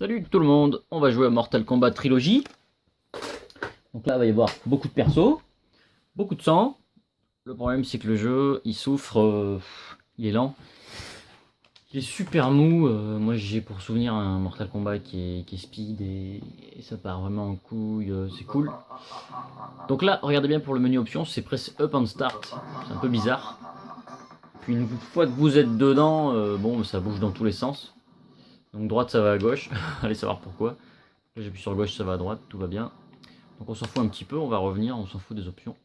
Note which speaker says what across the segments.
Speaker 1: Salut tout le monde, on va jouer à Mortal Kombat Trilogy. Donc là, il va y avoir beaucoup de persos, beaucoup de sang. Le problème, c'est que le jeu, il souffre, il est lent. Il est super mou. Moi, j'ai pour souvenir un Mortal Kombat qui est speed et ça part vraiment en couille, c'est cool. Donc là, regardez bien pour le menu options, c'est press up and start. C'est un peu bizarre. Puis une fois que vous êtes dedans, bon, ça bouge dans tous les sens. Donc droite, ça va à gauche. Allez savoir pourquoi. Là, j'appuie sur gauche, ça va à droite, tout va bien. Donc on s'en fout un petit peu, on va revenir, on s'en fout des options.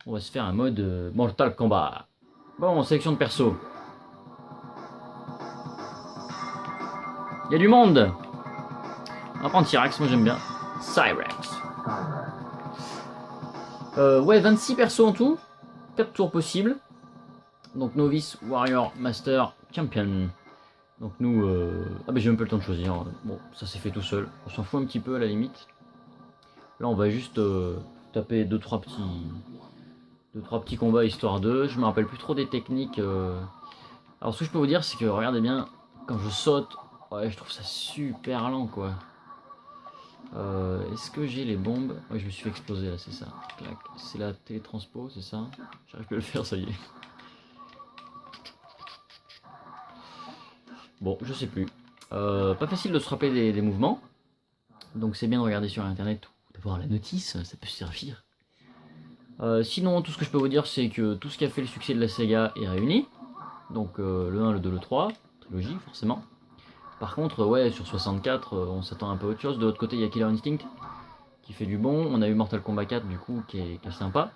Speaker 1: On va se faire un mode Mortal Kombat. Bon, sélection de perso. Il y a du monde. On va prendre Cyrax, moi j'aime bien. Cyrax. Ouais, 26 persos en tout. 4 tours possibles. Donc novice, warrior, master, champion. Donc nous... Ah bah j'ai même pas le temps de choisir. Bon, ça s'est fait tout seul. On s'en fout un petit peu à la limite. Là on va juste taper 2-3 petits combats histoire de. Je me rappelle plus trop des techniques. Alors ce que je peux vous dire, c'est que regardez bien, quand je saute, ouais, je trouve ça super lent quoi. Est-ce que j'ai les bombes? Ouais, je me suis fait exploser là, c'est ça. C'est la télétranspo, c'est ça? J'arrive plus à le faire, ça y est. Bon, je sais plus. Pas facile de se rappeler des mouvements. Donc c'est bien de regarder sur internet ou d'avoir la notice, ça peut servir. Sinon, tout ce que je peux vous dire, c'est que tout ce qui a fait le succès de la Sega est réuni. Donc le 1, le 2, le 3, trilogie forcément. Par contre, ouais, sur 64, on s'attend un peu à autre chose. De l'autre côté, il y a Killer Instinct qui fait du bon. On a eu Mortal Kombat 4 du coup qui est sympa.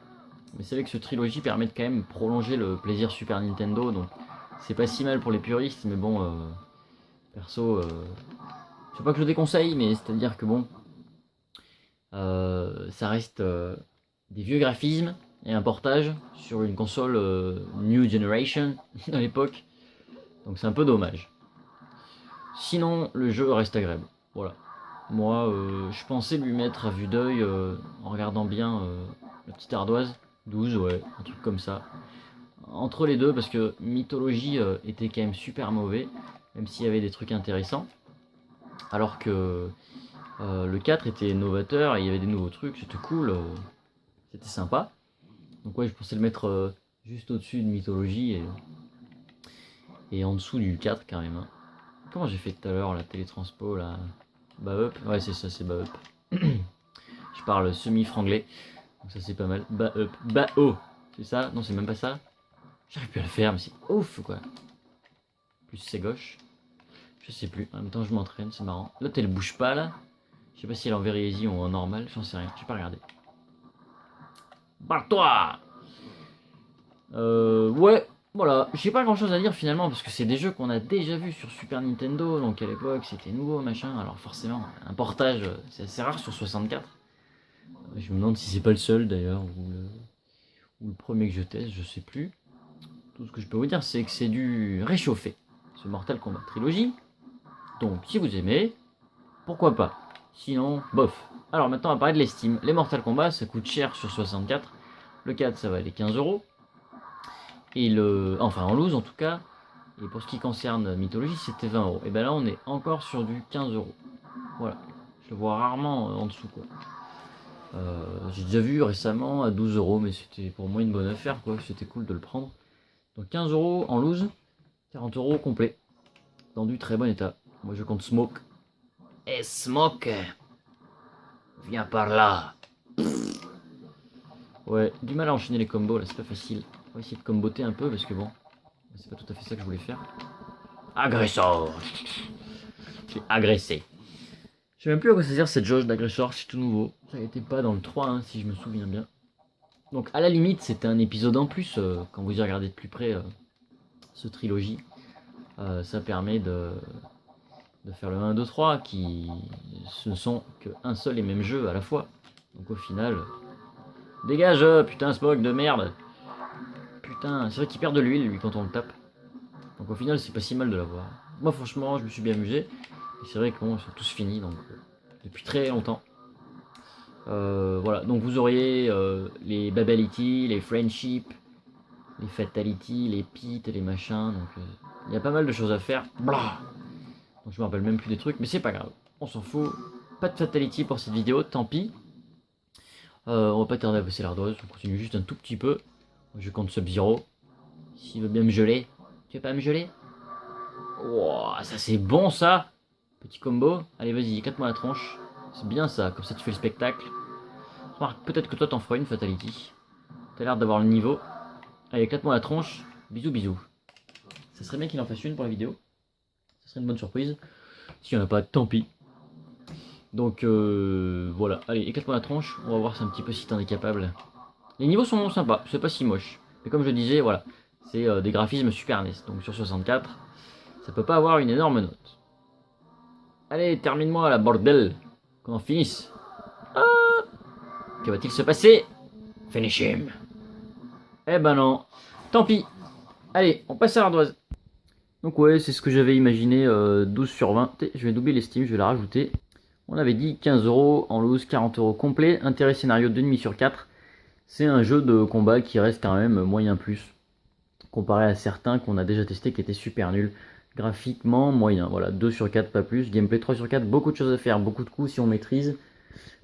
Speaker 1: Mais c'est vrai que ce trilogie permet de quand même prolonger le plaisir Super Nintendo. Donc c'est pas si mal pour les puristes, mais bon, perso, je sais pas que je le déconseille, mais c'est-à-dire que bon, ça reste des vieux graphismes et un portage sur une console New Generation à l'époque. Donc c'est un peu dommage. Sinon, le jeu reste agréable. Voilà. Moi, je pensais lui mettre à vue d'œil, en regardant bien la petite ardoise. 12, ouais, un truc comme ça. Entre les deux, parce que Mythologie était quand même super mauvais, même s'il y avait des trucs intéressants. Alors que le 4 était novateur, et il y avait des nouveaux trucs, c'était cool, c'était sympa. Donc ouais, je pensais le mettre juste au-dessus de Mythologie et en dessous du 4 quand même. Hein. Comment j'ai fait tout à l'heure la télétranspo là? Bah up, ouais c'est ça, c'est bah up. Je parle semi-franglais, donc ça c'est pas mal. Bah up, bah oh, c'est ça? Non, c'est même pas ça. J'arrive plus à le faire, mais c'est ouf quoi. Plus c'est gauche. Je sais plus, en même temps je m'entraîne, c'est marrant. L'autre elle bouge pas là. Je sais pas si elle est en Verizon ou en normal, j'en sais rien, j'ai pas regardé. Barre-toi! Ouais, voilà, j'ai pas grand chose à dire finalement parce que c'est des jeux qu'on a déjà vus sur Super Nintendo, donc à l'époque c'était nouveau machin, alors forcément un portage c'est assez rare sur 64. Je me demande si c'est pas le seul d'ailleurs, ou le premier que je teste, je sais plus. Tout ce que je peux vous dire c'est que c'est du réchauffé, ce Mortal Kombat Trilogy. Donc si vous aimez, pourquoi pas. Sinon, bof. Alors maintenant on va parler de l'estime. Les Mortal Kombat ça coûte cher sur 64. Le 4 ça va aller 15€. Et enfin en loose en tout cas. Et pour ce qui concerne Mythologie, c'était 20€. Et ben là, on est encore sur du 15€. Voilà. Je le vois rarement en dessous, quoi. J'ai déjà vu récemment à 12€, mais c'était pour moi une bonne affaire, quoi. C'était cool de le prendre. Donc 15€ en loose, 40€ complet. Dans du très bon état. Moi, je compte Smoke. Eh, Smoke! Viens par là! Ouais, du mal à enchaîner les combos, là, c'est pas facile. On va essayer de comboter un peu, parce que bon, c'est pas tout à fait ça que je voulais faire. Agressor! Je l'ai agressé. Je sais même plus à quoi ça sert cette jauge d'agresseur, c'est tout nouveau. Ça n'était pas dans le 3, hein, si je me souviens bien. Donc à la limite, c'était un épisode en plus, quand vous y regardez de plus près ce trilogie. Ça permet de faire le 1, 2, 3, qui ce ne sont qu'un seul et même jeu à la fois. Donc au final, dégage, putain, Smog de merde. Putain, c'est vrai qu'il perd de l'huile, lui, quand on le tape. Donc au final, c'est pas si mal de l'avoir. Moi, franchement, je me suis bien amusé. Et c'est vrai que bon, ils sont tous finis, donc depuis très longtemps. Voilà, donc vous auriez les Babality, les Friendship, les Fatality, les Pit, les machins. Donc il y a pas mal de choses à faire. Blah. Donc je me rappelle même plus des trucs, mais c'est pas grave. On s'en fout. Pas de fatality pour cette vidéo, tant pis. On va pas tarder à passer l'ardoise, on continue juste un tout petit peu. Je compte Sub-Zero. S'il veut bien me geler. Tu veux pas me geler? Wow, ça c'est bon ça. Petit combo. Allez vas-y, éclate-moi la tronche. C'est bien ça, comme ça tu fais le spectacle. Remarque, peut-être que toi t'en feras une fatality. T'as l'air d'avoir le niveau. Allez, éclate-moi la tronche. Bisous bisous. Ça serait bien qu'il en fasse une pour la vidéo. Ça serait une bonne surprise. S'il n'y en a pas, tant pis. Donc voilà, allez, éclate-moi la tronche. On va voir un petit peu si t'en es capable. Les niveaux sont sympas, c'est pas si moche. Mais comme je disais, voilà, c'est des graphismes Super NES. Donc sur 64, ça peut pas avoir une énorme note. Allez, termine-moi la bordel. Qu'on en finisse. Ah, que va-t-il se passer? Finish him. Eh ben non. Tant pis. Allez, on passe à l'ardoise. Donc ouais, c'est ce que j'avais imaginé, 12 sur 20. Je vais doubler l'estime, je vais la rajouter. On avait dit 15 € en loose, 40 € complet. Intérêt scénario 2,5 sur 4. C'est un jeu de combat qui reste quand même moyen plus. Comparé à certains qu'on a déjà testé qui étaient super nuls. Graphiquement, moyen. Voilà, 2 sur 4, pas plus. Gameplay 3 sur 4, beaucoup de choses à faire, beaucoup de coups si on maîtrise.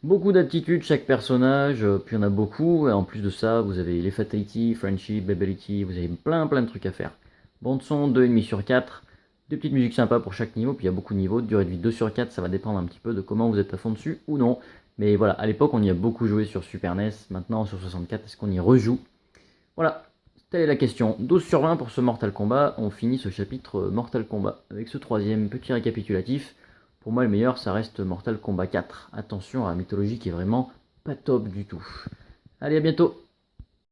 Speaker 1: Beaucoup d'aptitudes, chaque personnage, puis il y en a beaucoup. Et en plus de ça, vous avez les Fatality, Friendship, Ability, vous avez plein de trucs à faire. Bande son, 2,5 sur 4. Des petites musiques sympas pour chaque niveau, puis il y a beaucoup de niveaux. Durée de vie 2 sur 4, ça va dépendre un petit peu de comment vous êtes à fond dessus ou non. Mais voilà, à l'époque, on y a beaucoup joué sur Super NES. Maintenant, sur 64, est-ce qu'on y rejoue? Voilà, telle est la question. 12 sur 20 pour ce Mortal Kombat. On finit ce chapitre Mortal Kombat avec ce troisième petit récapitulatif. Pour moi, le meilleur, ça reste Mortal Kombat 4. Attention à la mythologie qui est vraiment pas top du tout. Allez, à bientôt!